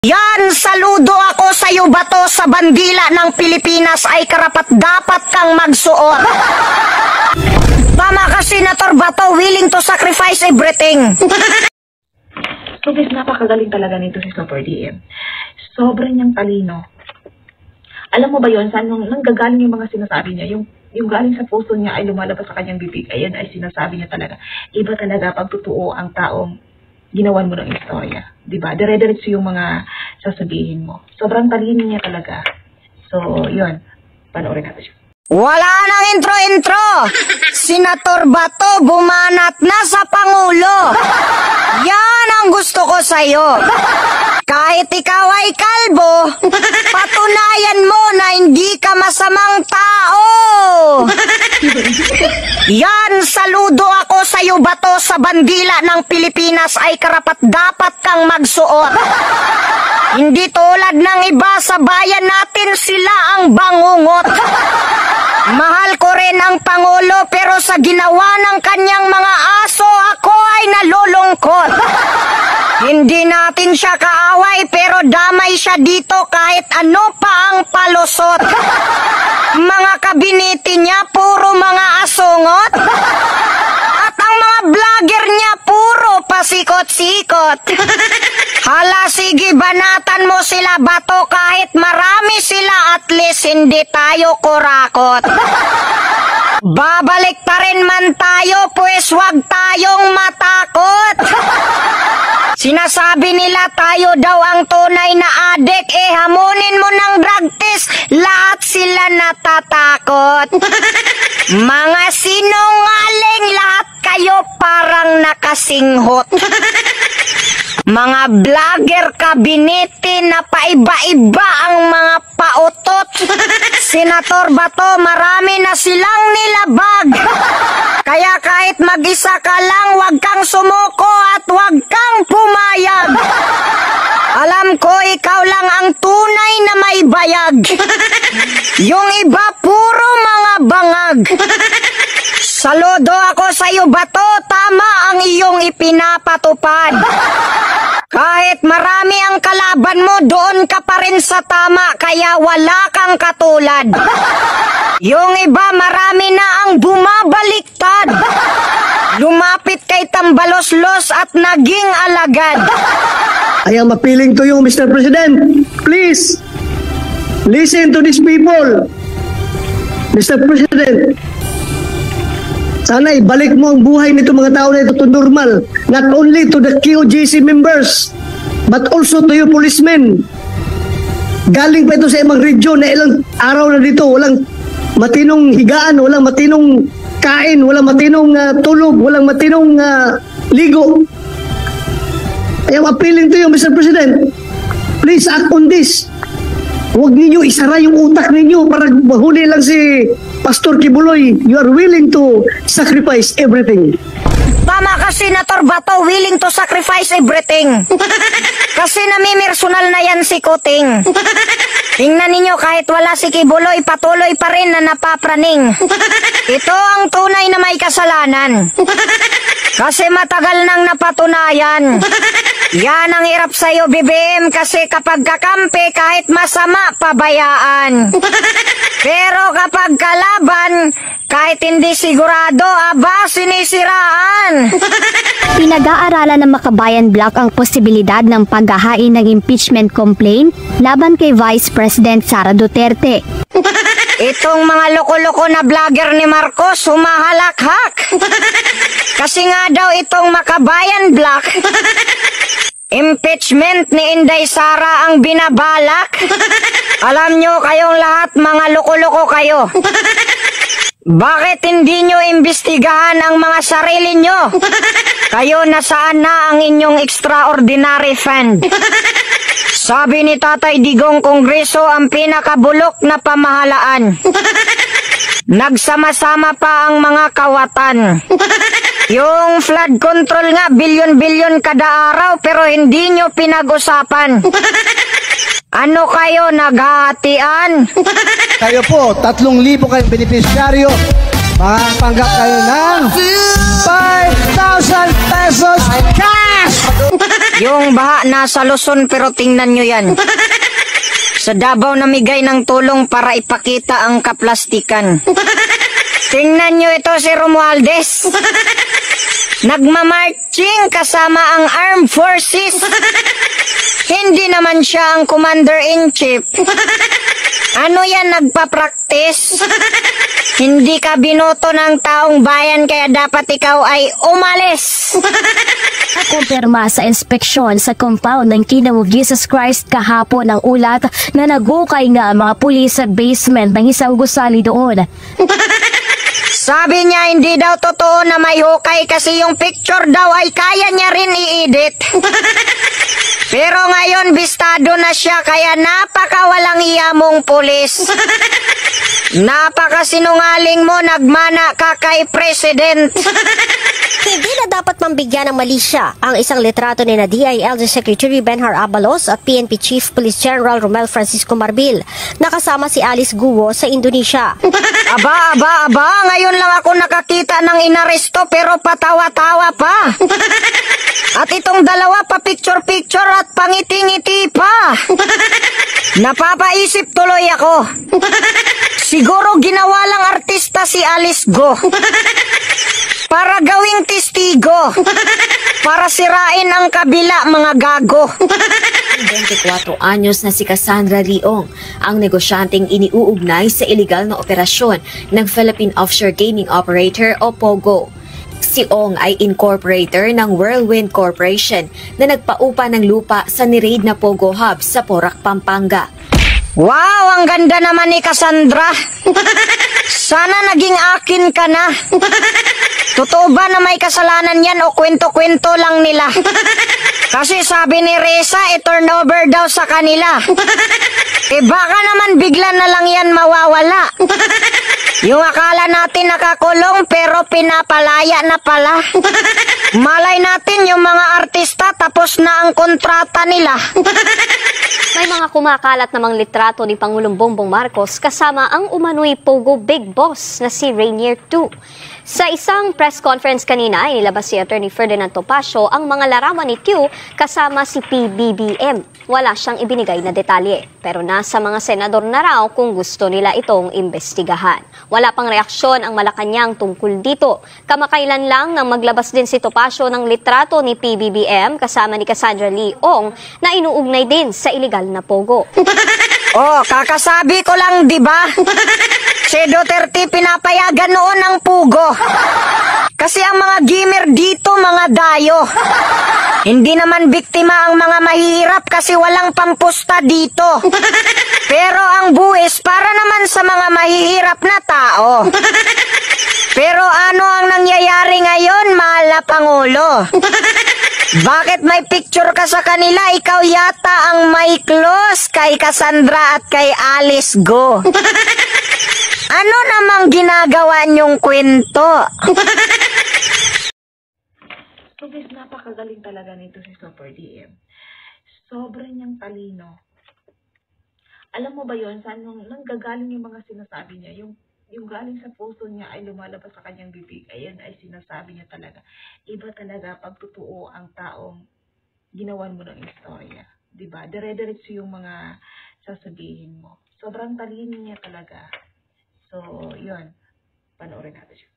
Yan, saludo ako sa iyo, bato, sa bandila ng Pilipinas ay karapat-dapat kang magsuot. Tama ka, Senator Bato, willing to sacrifice everything. So guys, napakagaling talaga nito si Super DM. Sobrang niyang talino. Alam mo ba yon, saan nanggagaling yung mga sinasabi niya? Yung galing sa puso niya ay lumalabas sa kanyang bibig. Ayan ay sinasabi niya talaga. Iba talaga pag totoo ang taong ginawan mo ng istorya. Diba? Dire-diretso yung mga sasabihin mo. Sobrang talino niya talaga. So, yun. Panoorin natin siya. Wala nang intro-intro. Senator Bato bumanat na sa Pangulo. Yan ang gusto ko sa'yo. Kahit ikaw ay kalbo, patunayan mo na hindi ka masamang tao. Yan, saludo ako sa iyo, Bato, sa bandila ng Pilipinas ay karapat-dapat kang magsuot. Hindi tulad ng iba sa bayan natin, sila ang bangungot. Mahal ko rin ang Pangulo, pero sa ginawa ng kanyang mga aso, ako ay nalulungkot. Hindi natin siya kaaway, pero damay siya dito kahit ano pa ang palusot. Mga kabinete niya, puro mga asungot. At ang mga vlogger niya, puro pasikot-sikot. Hala, sige, banatan mo sila, Bato, kahit marami sila, at least hindi tayo kurakot. Babalik pa rin man tayo, pues wag tayong matakot. Sinasabi nila tayo daw ang tunay na adik, hamunin mo ng drug test, lahat sila natatakot. Mga sinungaling, lahat kayo parang nakasinghot. Mga vlogger kabinete na paiba-iba ang mga pautot. Senator Bato, marami na silang nilabag. Kaya kahit mag-isa ka lang, wag kang sumuko at wag kang pumayag. Alam ko ikaw lang ang tunay na may bayag. Yung iba puro mga bangag. Saludo ako sa iyo, Bato, tama ang iyong ipinapatupad. Kahit marami ang kalaban mo, doon ka pa rin sa tama, kaya wala kang katulad. Yung iba marami na ang bumabaliktad. Lumapit kay Tambaloslos at naging alagad. I am appealing to you, Mr. President. Please, listen to these people. Mr. President, sana ibalik mo ang buhay nito mga tao na ito to normal. Not only to the QGC members, but also to you policemen. Galing pa ito sa ibang region na ilang araw na dito. Walang matinong higaan, walang matinong kain, walang matinong tulog, walang matinong ligo. I am appealing to you, Mr. President. Please act on this. Huwag ninyo isara yung utak ninyo para mahuli lang si Pastor Kibuloy. You are willing to sacrifice everything. Tama ka, Senator Bato, willing to sacrifice everything. Kasi namimersonal na yan si Kuting. Tingnan ninyo, kahit wala si Kibuloy, patuloy pa rin na napapraning. Ito ang tunay na may kasalanan. Kasi matagal nang napatunayan. Yan ang hirap sa'yo, BBM, kasi kapag kakampi, kahit masama, pabayaan. Pero kapag kalaban, kahit hindi sigurado, aba, sinisiraan. Pinag-aaralan ng Makabayan Block ang posibilidad ng paghahain ng impeachment complaint laban kay Vice President Sara Duterte. Itong mga loko-loko na vlogger ni Marcos, humahalakhak. Kasi nga daw itong Makabayan Block, impeachment ni Inday Sara ang binabalak. Alam nyo kayong lahat, mga loko-loko kayo. Bakit hindi nyo imbestigahan ang mga sarili nyo? Kayo, nasaan na ang inyong extraordinary fund? Sabi ni Tatay Digong, Kongreso ang pinakabulok na pamahalaan. Nagsama-sama pa ang mga kawatan. Yung flood control nga, bilyon-bilyon kada araw, pero hindi nyo pinag-usapan. Ano kayo, naghahatian? Kayo po, 3,000 kayong beneficiaryo. Makapanggap kayo ng 5,000 pesos cash! Yung baha nasa Luzon pero tingnan nyo yan. Sa Davao namigay ng tulong para ipakita ang kaplastikan. Tingnan nyo ito si Romualdez. Nagmamarching kasama ang Armed Forces. Hindi naman siya ang Commander-in-Chief. Ano yan, nagpa-practice? Hindi ka binoto ng taong bayan kaya dapat ikaw ay umalis. Kumpirma sa inspeksyon sa compound ng Kingdom of Jesus Christ kahapon ang ulat na nagukay nga ang mga pulis sa basement ng isang gusali doon. Sabi niya hindi daw totoo na may hukay kasi yung picture daw ay kaya niya rin i-edit. Pero ngayon bistado na siya kaya napakawalang iya mong pulis. Napakasinungaling mo, nagmana ka kay President. Hindi na dapat mambigyan ng mali siya ang isang litrato ni DILG Secretary Benhar Abalos at PNP Chief Police General Romel Francisco Marbil nakasama si Alice Guo sa Indonesia. Aba, ngayon lang ako nakakita ng inaresto pero patawa-tawa pa. At itong dalawa pa picture-picture at pangiti-ngiti pa. Napapaisip tuloy ako. Siguro ginawa lang artista si Alice Go. Para gawing testigo. Para sirain ang kabila, mga gago. 24 anyos na si Cassandra Leong, ang negosyanteng iniuugnay sa iligal na operasyon ng Philippine Offshore Gaming Operator o POGO. Si Ong ay incorporator ng Whirlwind Corporation na nagpaupa ng lupa sa niraid na POGO Hub sa Porac, Pampanga. Wow, ang ganda naman ni Cassandra. Sana naging akin ka na. Totoo ba na may kasalanan yan o kwento-kwento lang nila? Kasi sabi ni Reza, turnover daw sa kanila. Baka naman bigla na lang yan mawawala. Yung akala natin nakakulong pero pinapalaya na pala. Malay natin yung mga artista tapos na ang kontrata nila. May mga kumakalat namang litrato ni Pangulong Bongbong Marcos kasama ang umano'y Pogo Big Boss na si Rainier II. Sa isang press conference kanina, inilabas si Atty. Ferdinand Topacio ang mga larawan ni Q kasama si PBBM. Wala siyang ibinigay na detalye, pero nasa mga senador na raw kung gusto nila itong imbestigahan. Wala pang reaksyon ang Malacanang tungkol dito. Kamakailan lang nang maglabas din si Topacio ng litrato ni PBBM kasama ni Cassandra Leong na inuugnay din sa iligal na Pogo. Oh, kakasabi ko lang, di ba? Si Duterte pinapayagan noon ng pugo. Kasi ang mga gamer dito, mga dayo. Hindi naman biktima ang mga mahihirap kasi walang pampusta dito. Pero ang buwis para naman sa mga mahihirap na tao. Pero ano ang nangyayari ngayon, mahal na Pangulo? Bakit may picture ka sa kanila? Ikaw yata ang may close kay Cassandra at kay Alice Go. Ano namang ginagawa niyong kwento? So guys, napakagaling talaga nito si Super DM. Sobrang niyang talino. Alam mo ba yon saan nanggagaling yung mga sinasabi niya? Yung galing sa puso niya ay lumalabas sa kanyang bibig. Ayan ay sinasabi niya talaga. Iba talaga pag totoo ang taong ginawan mo ng istorya. Diba? Dire-diretso yung mga sasabihin mo. Sobrang talino niya talaga. So, yun. Panoorin natin siya.